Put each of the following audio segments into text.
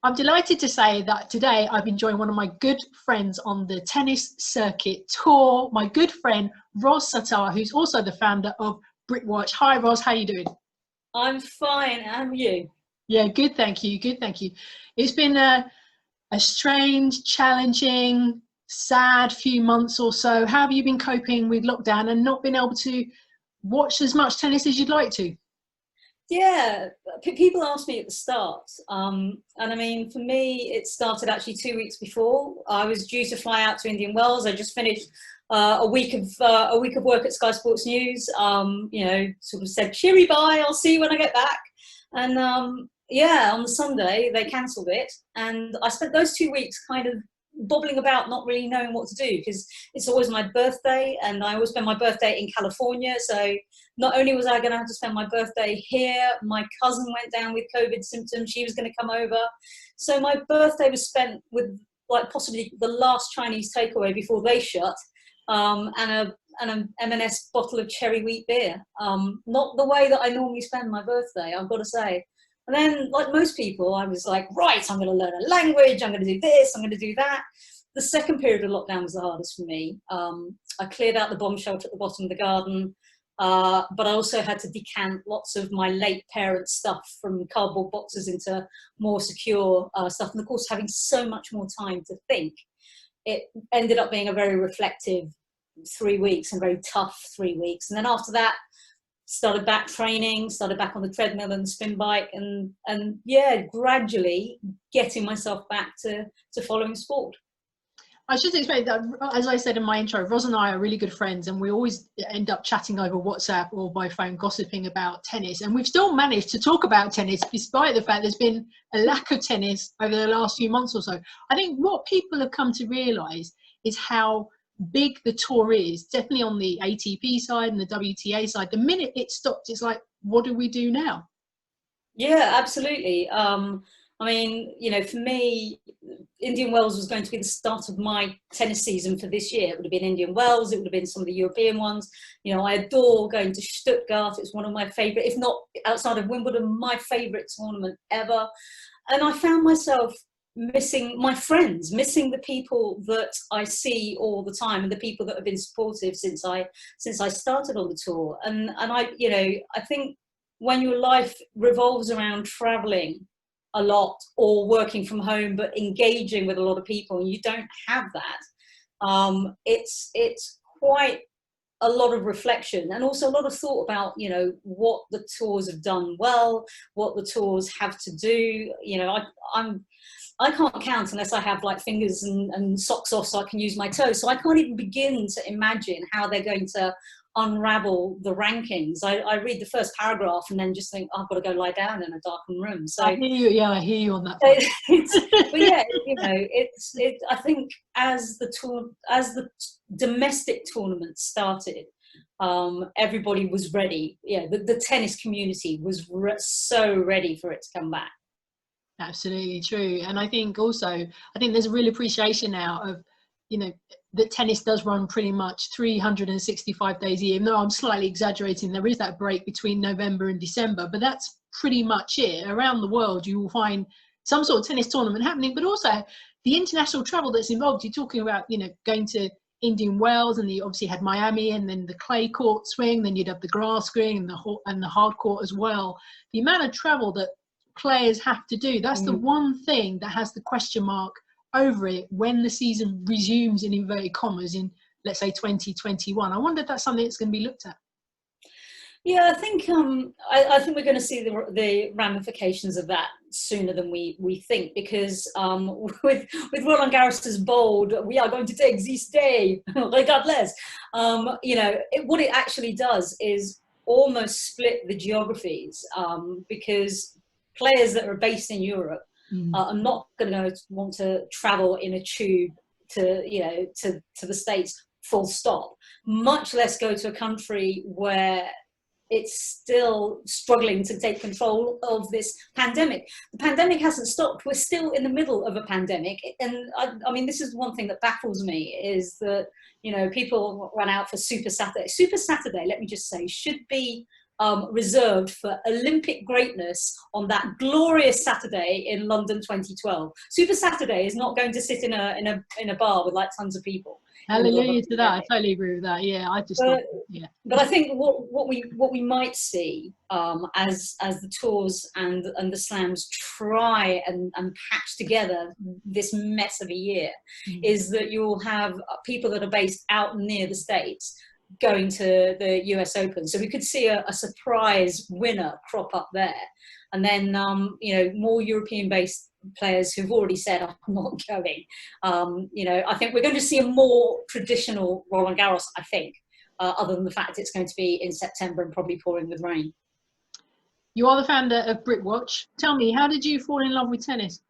I'm delighted to say that today I've been joined one of my good friends on the tennis circuit tour, my good friend Ros Satar, who's also the founder of Britwatch. Hi Ros, how are you doing? I'm fine, how are you? Yeah, good, thank you, good, thank you. It's been a strange, challenging, sad few months or so. How have you been coping with lockdown and not being able to watch as much tennis as you'd like to? Yeah, people ask me at the start, and I mean, for me, it started actually 2 weeks before. I was due to fly out to Indian Wells. I just finished a week of work at Sky Sports News. Sort of said, "Cheery bye, I'll see you when I get back." And yeah, on the Sunday they cancelled it, and I spent those 2 weeks kind of bobbling about, not really knowing what to do, because it's always my birthday, and I always spend my birthday in California. So not only was I going to have to spend my birthday here, my cousin went down with COVID symptoms. She was going to come over. So my birthday was spent with like possibly the last Chinese takeaway before they shut, and an M&S bottle of cherry wheat beer. Not the way that I normally spend my birthday, I've got to say. And then, like most people, I was like, right, I'm going to learn a language, I'm going to do this, I'm going to do that. The second period of lockdown was the hardest for me. I cleared out the bomb shelter at the bottom of the garden, but I also had to decant lots of my late parents' stuff from cardboard boxes into more secure stuff. And of course, having so much more time to think, it ended up being a very reflective 3 weeks and very tough 3 weeks. And then after that, started back training, started back on the treadmill and the spin bike, and yeah, gradually getting myself back to following sport. I should explain that, as I said in my intro, Ros and I are really good friends, and we always end up chatting over WhatsApp or by phone, gossiping about tennis. And we've still managed to talk about tennis, despite the fact there's been a lack of tennis over the last few months or so. I think what people have come to realise is how big the tour is, definitely on the ATP side and the WTA side. The minute it stopped, it's like, what do we do now? Yeah, absolutely. I mean, you know, for me, Indian Wells was going to be the start of my tennis season for this year. It would have been Indian Wells, it would have been some of the European ones. You know, I adore going to Stuttgart. It's one of my favourite, if not outside of Wimbledon, my favourite tournament ever. And I found myself missing my friends, missing the people that I see all the time, and the people that have been supportive since I started on the tour. And I, you know, I think when your life revolves around traveling a lot or working from home but engaging with a lot of people, and you don't have that, it's quite a lot of reflection, and also a lot of thought about, you know, what the tours have done well, what the tours have to do. You know, I can't count unless I have like fingers and socks off so I can use my toes. So I can't even begin to imagine how they're going to unravel the rankings. I read the first paragraph and then just think, oh, I've got to go lie down in a darkened room. So I hear you. Yeah, I hear you on that. But yeah, you know, I think as the domestic tournament started, everybody was ready. Yeah, the tennis community was so ready for it to come back. Absolutely true. And I think also, I think there's a real appreciation now of, you know, that tennis does run pretty much 365 days a year. Even though I'm slightly exaggerating, there is that break between November and December, but that's pretty much it. Around the world, you will find some sort of tennis tournament happening, but also the international travel that's involved. You're talking about, you know, going to Indian Wells, and you obviously had Miami, and then the clay court swing, then you'd have the grass swing and the hard court as well. The amount of travel that players have to do, that's the one thing that has the question mark over it when the season resumes, in inverted commas, in, let's say, 2021. I wonder if that's something that's going to be looked at. Yeah, I think I think we're going to see the ramifications of that sooner than we think, because with Roland Garros's bold, we are going to take this day regardless. You know, what it actually does is almost split the geographies, because players that are based in Europe are not going to want to travel in a tube to, you know, to the States, full stop, much less go to a country where it's still struggling to take control of this pandemic. The pandemic hasn't stopped. We're still in the middle of a pandemic. And I mean, this is one thing that baffles me, is that, you know, people run out for Super Saturday. Super Saturday, let me just say, should be reserved for Olympic greatness on that glorious Saturday in London 2012. Super Saturday is not going to sit in a bar with like tons of people. Hallelujah to that. I totally agree with that. Yeah, I just yeah. But I think what we might see as the tours and the slams try and patch together this mess of a year is that you'll have people that are based out near the States going to the US Open. So we could see a surprise winner crop up there. And then, more European-based players who've already said, I'm not going. I think we're going to see a more traditional Roland Garros, I think, other than the fact it's going to be in September and probably pouring with rain. You are the founder of Britwatch. Tell me, how did you fall in love with tennis?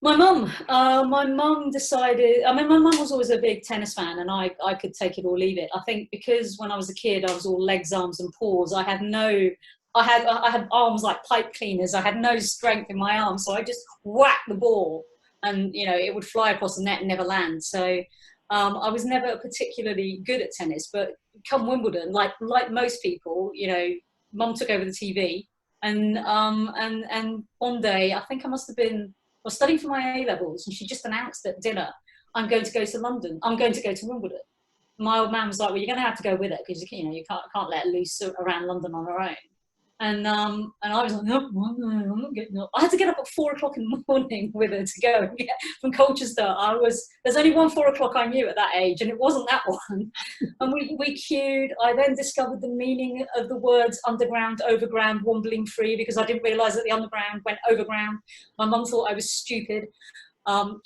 My mum decided, my mum was always a big tennis fan, and I could take it or leave it. I think because when I was a kid, I was all legs, arms and paws. I had arms like pipe cleaners. I had no strength in my arms, so I just whacked the ball and, it would fly across the net and never land. So I was never particularly good at tennis, but come Wimbledon, like most people, mum took over the TV, and one day, I think I was studying for my A-levels, and she just announced at dinner, I'm going to go to London. I'm going to go to Wimbledon. My old man was like, well, you're going to have to go with it because, you can't let her loose around London on her own. And I was like, no, I'm not getting up. I had to get up at 4 o'clock in the morning with her to go from Colchester. There's only one 4 o'clock I knew at that age, and it wasn't that one. And we queued. I then discovered the meaning of the words underground, overground, wombling free, because I didn't realise that the underground went overground. My mum thought I was stupid.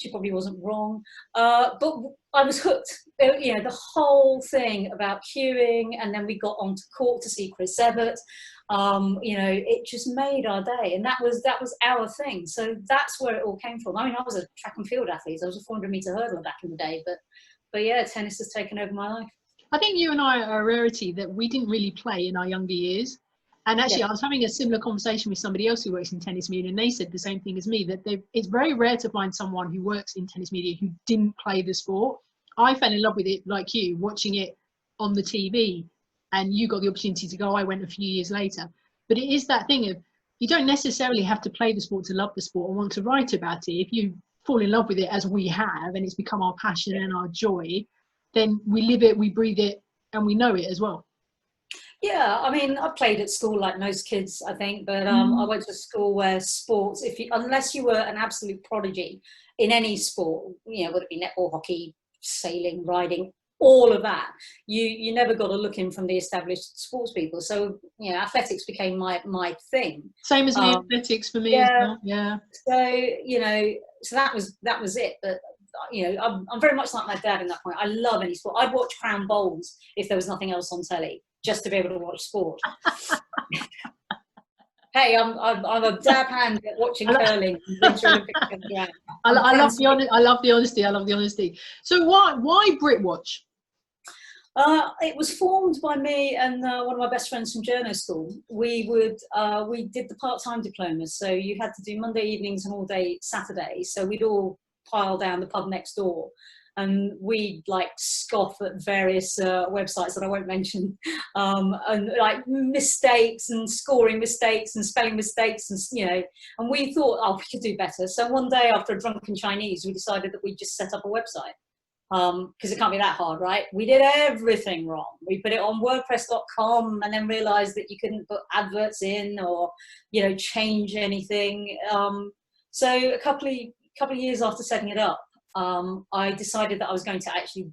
She probably wasn't wrong. But I was hooked. The whole thing about queuing, and then we got onto court to see Chris Evert. It just made our day, and that was our thing. So that's where it all came from. I mean, I was a track and field athlete. I was a 400-meter hurdler back in the day, but yeah, tennis has taken over my life. I think you and I are a rarity that we didn't really play in our younger years. And actually, I was having a similar conversation with somebody else who works in tennis media, and they said the same thing as me, that it's very rare to find someone who works in tennis media who didn't play the sport. I fell in love with it like you, watching it on the TV, and you got the opportunity to go. I went a few years later. But it is that thing of, you don't necessarily have to play the sport to love the sport or want to write about it. If you fall in love with it, as we have, and it's become our passion and our joy, then we live it, we breathe it, and we know it as well. Yeah, I mean, I played at school like most kids, I think, but I went to a school where sports, unless you were an absolute prodigy in any sport, whether it be netball, hockey, sailing, riding, all of that, you never got a look in from the established sports people. So, athletics became my thing. Same as me, athletics for me as well. Yeah. So, so that was it. But I'm very much like my dad in that point. I love any sport. I'd watch Crown Bowls if there was nothing else on telly, just to be able to watch sport. Hey, I'm a dab hand at watching curling. I love the honesty. So why Britwatch? It was formed by me and one of my best friends from journo school. We did the part-time diplomas, so you had to do Monday evenings and all day Saturday. So we'd all pile down the pub next door, and we'd like scoff at various websites that I won't mention, and like mistakes and scoring mistakes and spelling mistakes, and and we thought, oh, we could do better. So one day after a drunken Chinese, we decided that we'd just set up a website, because it can't be that hard, right? We did everything wrong. We put it on WordPress.com and then realized that you couldn't put adverts in or change anything. So a couple of years after setting it up, I decided that I was going to actually,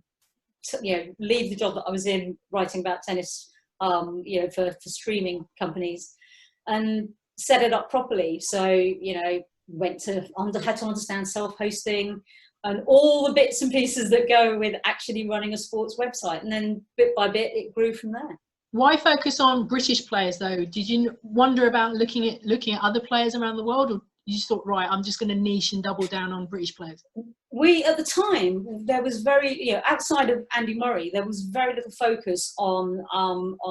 leave the job that I was in writing about tennis, for streaming companies, and set it up properly. So, had to understand self-hosting and all the bits and pieces that go with actually running a sports website. And then bit by bit, it grew from there. Why focus on British players though? Did you wonder about looking at other players around the world, or you just thought, right, I'm just going to niche and double down on British players? At the time, there was very, outside of Andy Murray, there was very little focus on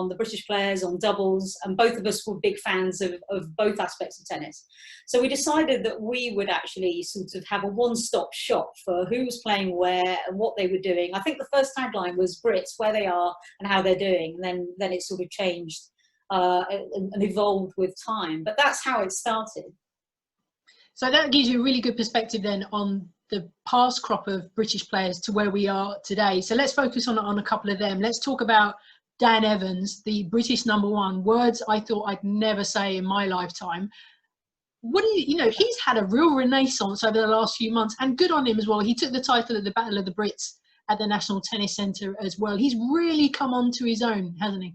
the British players, on doubles, and both of us were big fans of both aspects of tennis. So we decided that we would actually sort of have a one-stop shop for who was playing where and what they were doing. I think the first tagline was Brits, where they are and how they're doing, and then it sort of changed and evolved with time. But that's how it started. So that gives you a really good perspective then on the past crop of British players to where we are today. So let's focus on a couple of them. Let's talk about Dan Evans, the British #1. Words I thought I'd never say in my lifetime. What do you know, he's had a real renaissance over the last few months, and good on him as well. He took the title at the Battle of the Brits at the National Tennis Centre as well. He's really come onto his own, hasn't he?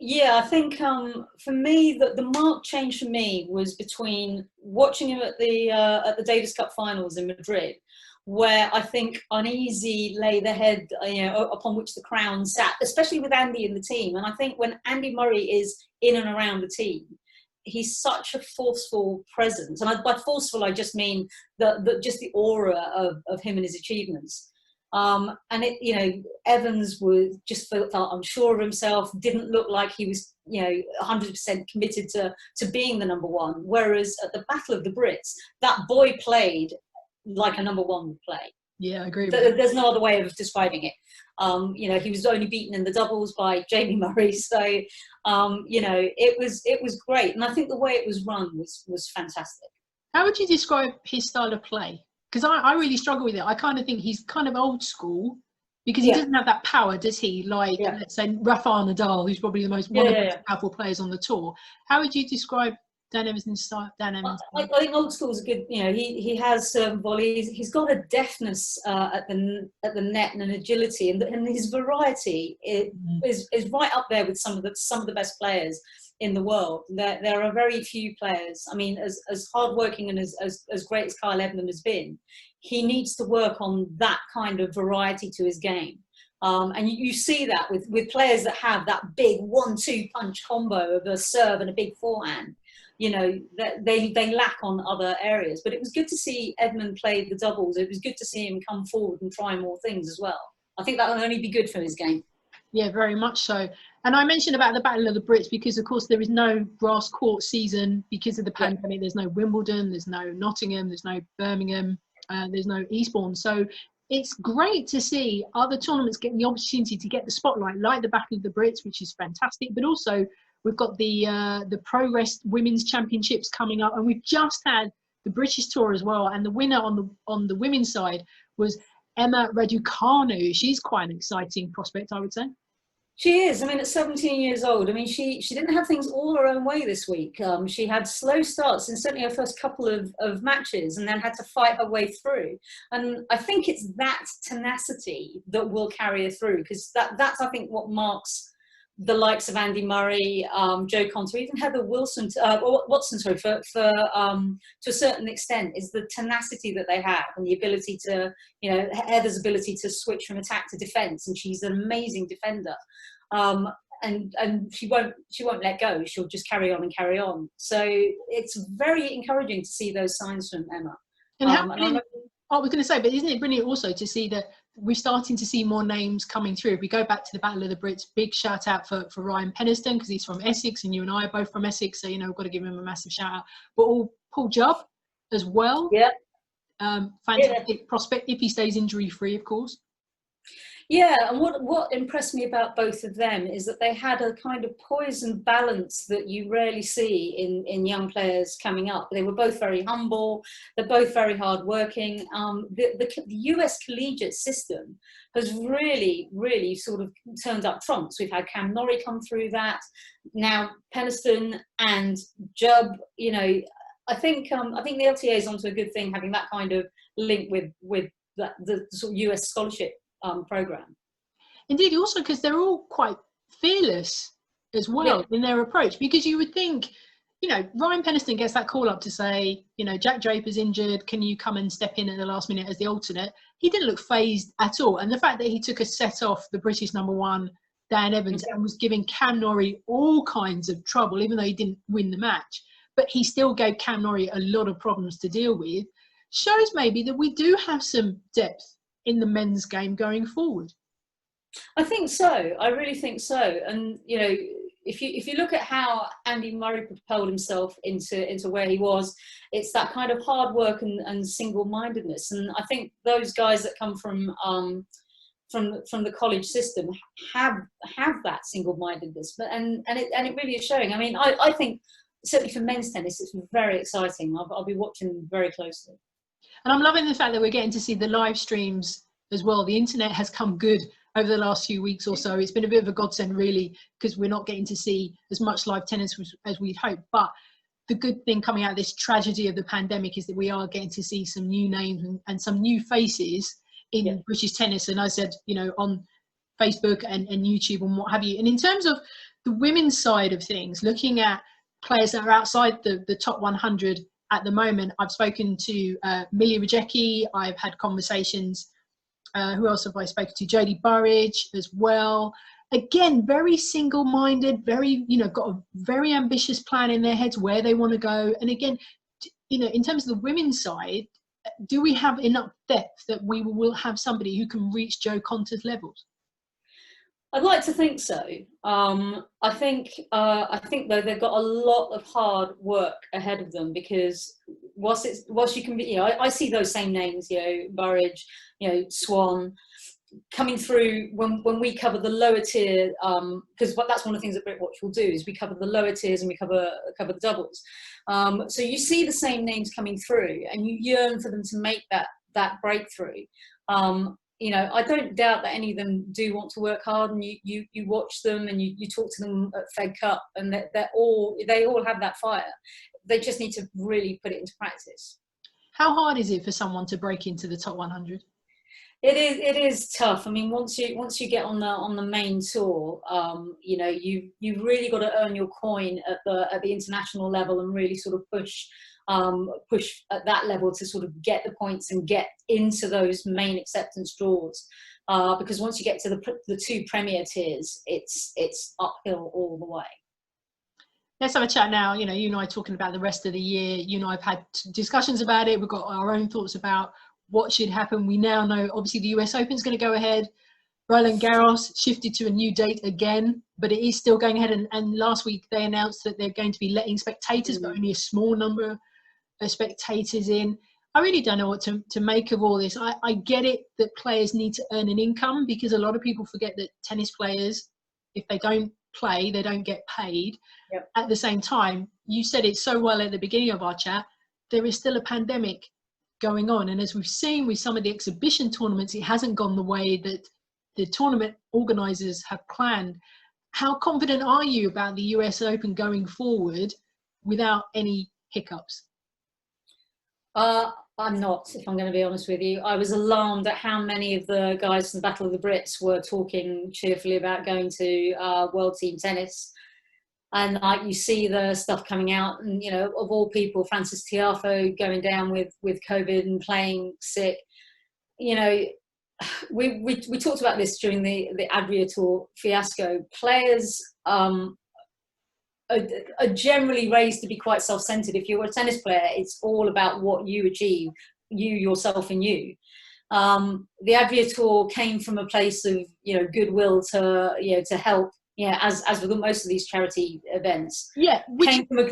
Yeah, I think for me, the marked change for me was between watching him at the Davis Cup finals in Madrid, where I think uneasy lay the head, upon which the crown sat, especially with Andy in the team. And I think when Andy Murray is in and around the team, he's such a forceful presence. And by forceful, I just mean just the aura of him and his achievements. And Evans felt unsure of himself, didn't look like he was, 100% committed to being the #1. Whereas at the Battle of the Brits, that boy played like a #1 would play. Yeah, I agree. There's no other way of describing it. He was only beaten in the doubles by Jamie Murray. So, it was great. And I think the way it was run was fantastic. How would you describe his style of play? Because I really struggle with it. I kind of think he's kind of old school because he doesn't have that power, does he? Like, let's say, Rafael Nadal, who's probably one of the most powerful players on the tour. How would you describe Dan Evans' style? I think old school is a good. He has volleys. He's got a deftness at the net and an agility, and his variety is right up there with some of the best players in the world. There are very few players. I mean, as hardworking and as great as Kyle Edmund has been, he needs to work on that kind of variety to his game. And you see that with players that have that big 1-2 punch combo of a serve and a big forehand. That they lack on other areas. But it was good to see Edmund play the doubles. It was good to see him come forward and try more things as well. I think that will only be good for his game. Yeah, very much so. And I mentioned about the Battle of the Brits because, of course, there is no grass court season because of the pandemic. There's no Wimbledon, there's no Nottingham, there's no Birmingham, there's no Eastbourne. So it's great to see other tournaments getting the opportunity to get the spotlight, like the Battle of the Brits, which is fantastic. But also, we've got the Progress Women's Championships coming up, and we've just had the British Tour as well. And the winner on the women's side was Emma Raducanu. She's quite an exciting prospect, I would say. She is. I mean, at 17 years old, I mean, she didn't have things all her own way this week. She had slow starts in certainly her first couple of matches, and then had to fight her way through. And I think it's that tenacity that will carry her through, because that's, I think, what marks the likes of Andy Murray, Joe Conter, even Heather Watson, to a certain extent, is the tenacity that they have and the ability to, Heather's ability to switch from attack to defence, and she's an amazing defender. And she won't let go. She'll just carry on and carry on. So it's very encouraging to see those signs from Emma. And I was going to say, but isn't it brilliant also to see that we're starting to see more names coming through? If we go back to the Battle of the Brits, big shout out for Ryan Penniston, because he's from Essex and you and I are both from Essex, so we've got to give him a massive shout out. But Paul Jubb as well. Yeah. Fantastic prospect if he stays injury free, of course. Yeah, and what impressed me about both of them is that they had a kind of poise and balance that you rarely see in young players coming up. They were both very humble. They're both very hardworking. The US collegiate system has really, really sort of turned up trumps. We've had Cam Norrie come through that. Now Penniston and Jubb, I think the LTA is onto a good thing, having that kind of link with the sort of US scholarship program. Indeed, also because they're all quite fearless as well in their approach, because you would think, Ryan Penniston gets that call up to say, Jack Draper's injured, can you come and step in at the last minute as the alternate? He didn't look phased at all. And the fact that he took a set off the British #1, Dan Evans, and was giving Cam Norrie all kinds of trouble, even though he didn't win the match, but he still gave Cam Norrie a lot of problems to deal with, shows maybe that we do have some depth in the men's game going forward. I think so. I really think so. And if you look at how Andy Murray propelled himself into where he was, it's that kind of hard work and single-mindedness. And I think those guys that come from from the college system have that single-mindedness, but and it really is showing. I mean, I think certainly for men's tennis, it's very exciting. I'll be watching very closely. And I'm loving the fact that we're getting to see the live streams as well. The internet has come good over the last few weeks or so. It's been a bit of a godsend, really, because we're not getting to see as much live tennis as we'd hoped. But the good thing coming out of this tragedy of the pandemic is that we are getting to see some new names and some new faces in British tennis. And I said, you know, on Facebook and YouTube and what have you. And in terms of the women's side of things, looking at players that are outside the top 100 at the moment, I've spoken to Millie Rajecki. I've had conversations. Who else have I spoken to? Jodie Burridge as well. Again, very single-minded, very, you know, got a very ambitious plan in their heads where they want to go. And again, you know, in terms of the women's side, do we have enough depth that we will have somebody who can reach Jo Konta's levels? I'd like to think so. I think though they've got a lot of hard work ahead of them, because whilst you can be, you know, I see those same names, you know, Burridge, you know, Swan, coming through when we cover the lower tier, because that's one of the things that Britwatch will do is we cover the lower tiers and we cover the doubles. So you see the same names coming through, and you yearn for them to make that breakthrough. You know, I don't doubt that any of them do want to work hard, and you watch them and you talk to them at Fed Cup, and they all have that fire. They just need to really put it into practice. How hard is it for someone to break into the top 100? It is tough. I mean, once you get on the main tour, you know, you've really got to earn your coin at the international level and really sort of push at that level to sort of get the points and get into those main acceptance draws. Because once you get to the two premier tiers, it's uphill all the way. Let's have a chat now. You know, you and I talking about the rest of the year. You and I have had discussions about it. We've got our own thoughts about what should happen. We now know, obviously, the US Open is going to go ahead. Roland Garros shifted to a new date again, but it is still going ahead. And last week they announced that they're going to be letting spectators, but only a small number of spectators in. I really don't know what to make of all this. I get it that players need to earn an income, because a lot of people forget that tennis players, if they don't play, they don't get paid. Yep. At the same time, you said it so well at the beginning of our chat, there is still a pandemic going on. And as we've seen with some of the exhibition tournaments, it hasn't gone the way that the tournament organisers have planned. How confident are you about the US Open going forward without any hiccups? I'm not, if I'm going to be honest with you. I was alarmed at how many of the guys from the Battle of the Brits were talking cheerfully about going to World Team Tennis. And like, you see the stuff coming out, and, you know, of all people, Francis Tiafoe going down with COVID and playing sick. You know, we talked about this during the Adria Tour fiasco. Players are generally raised to be quite self-centered. If you're a tennis player, it's all about what you achieve, you, yourself, and you. The Adria Tour came from a place of, you know, goodwill to, you know, to help. Yeah, as with most of these charity events. Yeah, came from a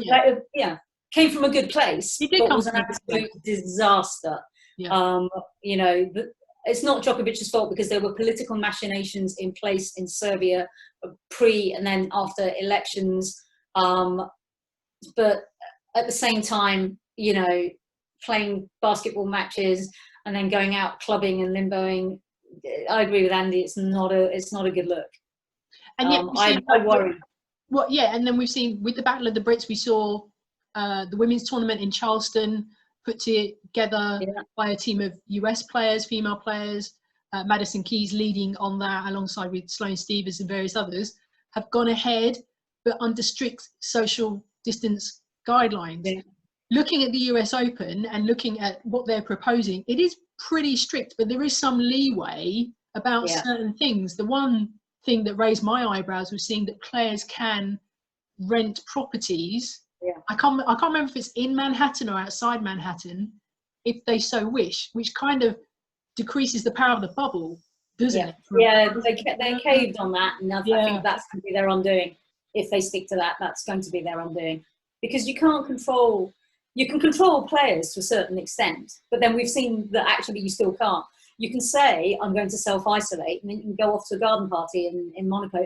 good place. It did, but was an absolute disaster. Yeah. You know, it's not Djokovic's fault, because there were political machinations in place in Serbia pre and then after elections. But at the same time, you know, playing basketball matches and then going out clubbing and limboing, I agree with Andy. It's not a good look. And yet I worry. Well, yeah, and then we've seen with the Battle of the Brits, we saw the women's tournament in Charleston put together by a team of US players, female players. Madison Keys leading on that, alongside with Sloane Stephens and various others, have gone ahead, but under strict social distance guidelines. Yeah. Looking at the US Open and looking at what they're proposing, it is pretty strict, but there is some leeway about certain things. The one thing that raised my eyebrows was seeing that players can rent properties. Yeah. I can't remember if it's in Manhattan or outside Manhattan, if they so wish, which kind of decreases the power of the bubble, doesn't it? Yeah, they caved on that, and I think that's going to be their undoing. If they stick to that, that's going to be their undoing, because you can control players to a certain extent, but then we've seen that actually you still can't. you can say, I'm going to self-isolate, and then you can go off to a garden party in Monaco.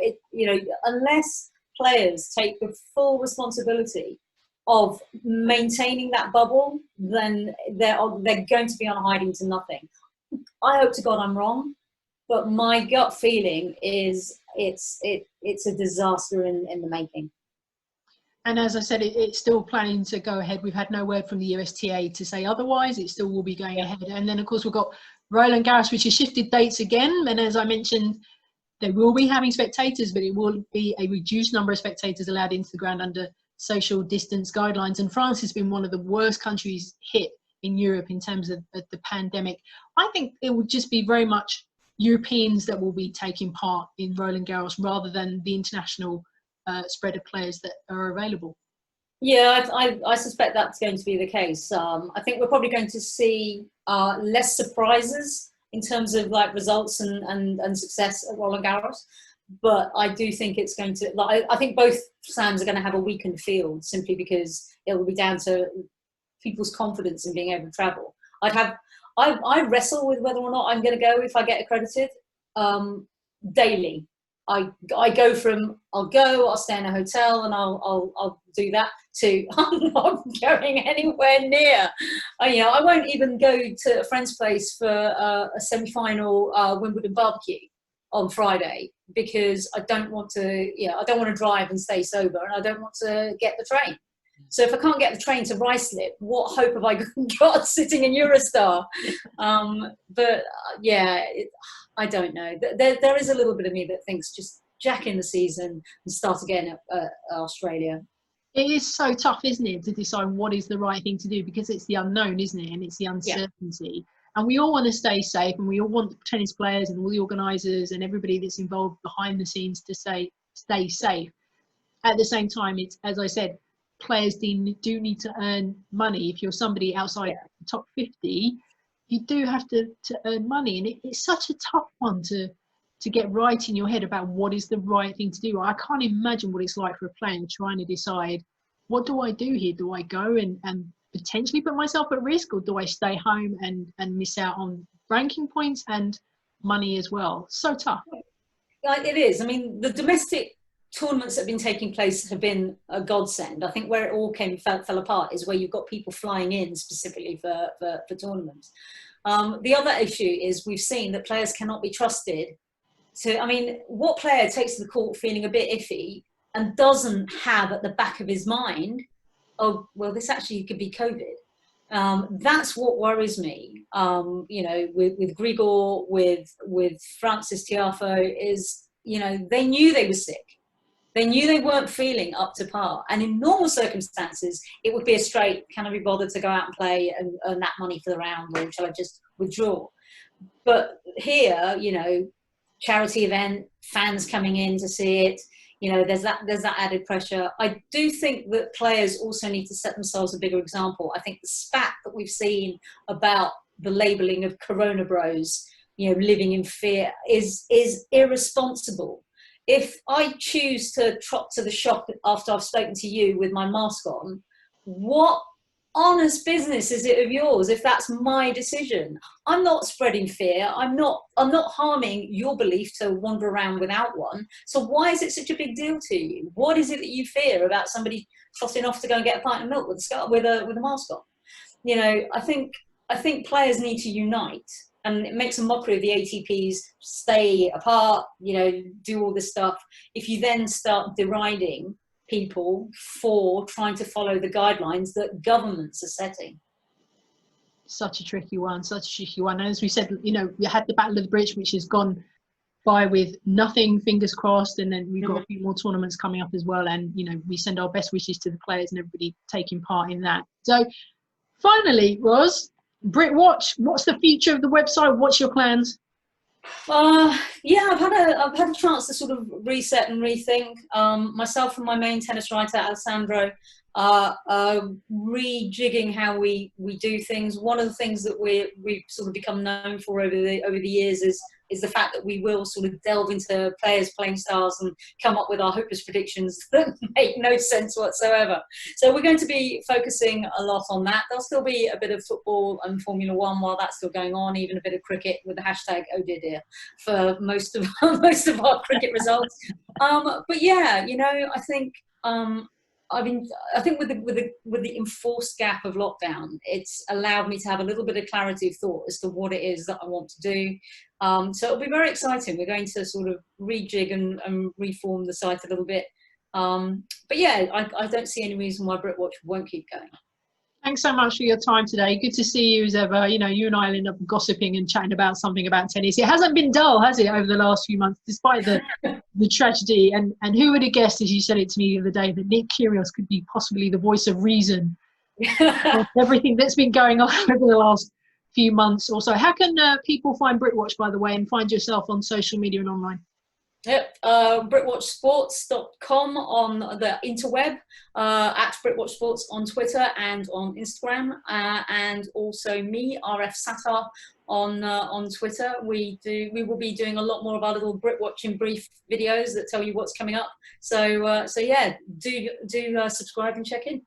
Unless players take the full responsibility of maintaining that bubble, then they're going to be on hiding to nothing. I hope to God I'm wrong, but my gut feeling is it's a disaster in the making. And as I said, it's still planning to go ahead. We've had no word from the USTA to say otherwise. It still will be going ahead. And then, of course, we've got Roland Garros, which has shifted dates again. And as I mentioned, they will be having spectators, but it will be a reduced number of spectators allowed into the ground under social distance guidelines. And France has been one of the worst countries hit in Europe in terms of the pandemic. I think it would just be very much Europeans that will be taking part in Roland Garros rather than the international spread of players that are available. Yeah, I suspect that's going to be the case. I think we're probably going to see less surprises in terms of like results and success at Roland Garros. But I do think it's going to, I think both slams are going to have a weakened field simply because it will be down to people's confidence in being able to travel. I wrestle with whether or not I'm going to go if I get accredited daily. I go from I'll stay in a hotel and I'll do that to I'm not going anywhere near. I won't even go to a friend's place for a semi-final Wimbledon barbecue on Friday because I don't want to drive and stay sober, and I don't want to get the train. So if I can't get the train to Ruislip, what hope have I got sitting in Eurostar? I don't know. There is a little bit of me that thinks just jack in the season and start again at Australia. It is so tough, isn't it, to decide what is the right thing to do, because it's the unknown, isn't it? And it's the uncertainty. Yeah. And we all want to stay safe, and we all want the tennis players and all the organisers and everybody that's involved behind the scenes to stay safe. At the same time, it's, as I said, players do need to earn money. If you're somebody outside the top 50, you do have to earn money. And it's such a tough one to get right in your head about what is the right thing to do. I can't imagine what it's like for a player trying to decide, what do I do here? Do I go and potentially put myself at risk, or do I stay home and miss out on ranking points and money as well? So tough. It is. I mean, the domestic tournaments that have been taking place have been a godsend. I think where it all fell apart is where you've got people flying in specifically for tournaments. The other issue is we've seen that players cannot be trusted to, what player takes to the court feeling a bit iffy and doesn't have at the back of his mind, oh, well, this actually could be COVID. That's what worries me. With Grigor, with Francis Tiafoe, is, they knew they were sick. They knew they weren't feeling up to par. And in normal circumstances, it would be a straight, can I be bothered to go out and play and earn that money for the round, or shall I just withdraw? But here, charity event, fans coming in to see it, there's that added pressure. I do think that players also need to set themselves a bigger example. I think the spat that we've seen about the labelling of Corona bros, living in fear, is irresponsible. If I choose to trot to the shop after I've spoken to you with my mask on, what honest business is it of yours if that's my decision? I'm not spreading fear. I'm not harming your belief to wander around without one. So why is it such a big deal to you? What is it that you fear about somebody trotting off to go and get a pint of milk with a mask on? I think players need to unite. And it makes a mockery of the ATPs, stay apart, do all this stuff. If you then start deriding people for trying to follow the guidelines that governments are setting. Such a tricky one. And as we said, we had the Battle of the British, which has gone by with nothing, fingers crossed. And then we've got a few more tournaments coming up as well. And, we send our best wishes to the players and everybody taking part in that. So finally, Ros, Britwatch, what's the future of the website? What's your plans? I've had a chance to sort of reset and rethink. Myself and my main tennis writer Alessandro are rejigging how we do things. One of the things that we've sort of become known for over the years is is the fact that we will sort of delve into players, playing styles, and come up with our hopeless predictions that make no sense whatsoever. So we're going to be focusing a lot on that. There'll still be a bit of football and Formula One while that's still going on, even a bit of cricket with the hashtag oh dear dear for most of most of our cricket results. But yeah, you know, I think I think with the enforced gap of lockdown, it's allowed me to have a little bit of clarity of thought as to what it is that I want to do. So it'll be very exciting. We're going to sort of rejig and reform the site a little bit. But yeah, I don't see any reason why Britwatch won't keep going. Thanks so much for your time today. Good to see you as ever. You know, you and I will end up gossiping and chatting about something about tennis. It hasn't been dull, has it, over the last few months, despite the tragedy. And who would have guessed, as you said it to me the other day, that Nick Kyrgios could be possibly the voice of reason of everything that's been going on over the last few months or so. How can people find Britwatch, by the way, and find yourself on social media and online? Yep, Britwatchsports.com on the interweb, at Britwatch Sports on Twitter and on Instagram, and also me, Ros Satar, on Twitter. We will be doing a lot more of our little Britwatch in brief videos that tell you what's coming up. So yeah, do subscribe and check in.